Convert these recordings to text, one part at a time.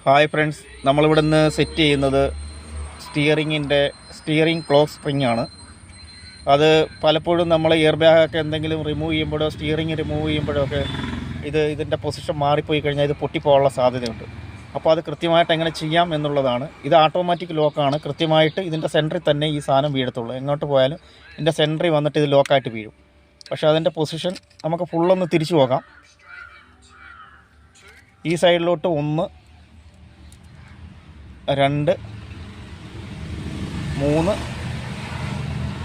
Hi friends, നമ്മളിവിടെ നിന്ന് set ചെയ്യുന്നത് സ്റ്റിയറിംഗ് ക്ലോക്ക് സ്പ്രിങ് ആണ്. അത് പലപ്പോഴും നമ്മൾ എയർ ബാഗൊക്കെ എന്തെങ്കിലും റിമൂവ് ചെയ്യുമ്പോഴോ സ്റ്റിയറിംഗ് റിമൂവ് ചെയ്യുമ്പോഴോ ഒക്കെ ഇതിൻ്റെ പൊസിഷൻ മാറിപ്പോയി കഴിഞ്ഞാൽ ഇത് പൊട്ടിപ്പോകാനുള്ള സാധ്യതയുണ്ട്. അപ്പോൾ അത് കൃത്യമായിട്ട് എങ്ങനെ ചെയ്യാം എന്നുള്ളതാണ്. ഇത് ഓട്ടോമാറ്റിക് ലോക്കാണ്. കൃത്യമായിട്ട് ഇതിൻ്റെ സെൻറ്ററിൽ തന്നെ ഈ സാധനം വീഴത്തുള്ളൂ. എങ്ങോട്ട് പോയാലും ഇതിൻ്റെ സെൻറ്ററിൽ വന്നിട്ട് ഇത് ലോക്കായിട്ട് വീഴും. പക്ഷേ അതിൻ്റെ പൊസിഷൻ നമുക്ക് ഫുള്ളൊന്ന് തിരിച്ചു പോകാം. ഈ സൈഡിലോട്ട് 1 2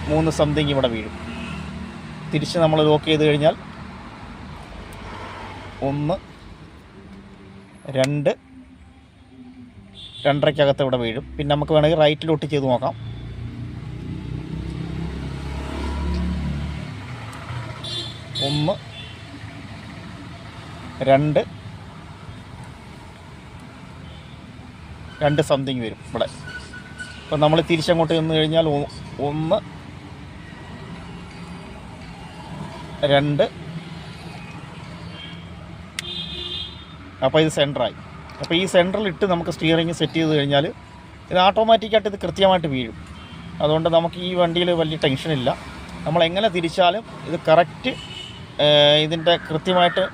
3 സംതിങ് ഇവിടെ വീഴും. തിരിച്ച് നമ്മൾ ലോക്ക് ചെയ്ത് കഴിഞ്ഞാൽ 1 2 2.5 ഇവിടെ വീഴും. പിന്നെ നമുക്ക് വേണമെങ്കിൽ റൈറ്റിലോട്ട് ചെയ്ത് നോക്കാം. 1 2 സംതിങ് വരും ഇവിടെ. അപ്പോൾ നമ്മൾ തിരിച്ചങ്ങോട്ട് നിന്ന് കഴിഞ്ഞാൽ 1 2. അപ്പോൾ ഇത് സെൻറ്ററായി. അപ്പോൾ ഈ സെൻറ്ററിലിട്ട് നമുക്ക് സ്റ്റിയറിങ് സെറ്റ് ചെയ്ത് കഴിഞ്ഞാൽ ഇത് ഓട്ടോമാറ്റിക്കായിട്ട് ഇത് കൃത്യമായിട്ട് വീഴും. അതുകൊണ്ട് നമുക്ക് ഈ വണ്ടിയിൽ വലിയ ടെൻഷനില്ല. നമ്മളെങ്ങനെ തിരിച്ചാലും ഇത് കറക്റ്റ് ഇതിൻ്റെ കൃത്യമായിട്ട്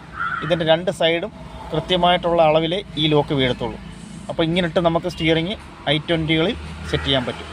ഇതിൻ്റെ 2 സൈഡും കൃത്യമായിട്ടുള്ള അളവിലേ ഈ ലോക്ക് വീഴത്തുള്ളൂ. അപ്പോൾ ഇങ്ങനിട്ട് നമുക്ക് സ്റ്റിയറിങ് i20കളിൽ സെറ്റ് ചെയ്യാൻ പറ്റും.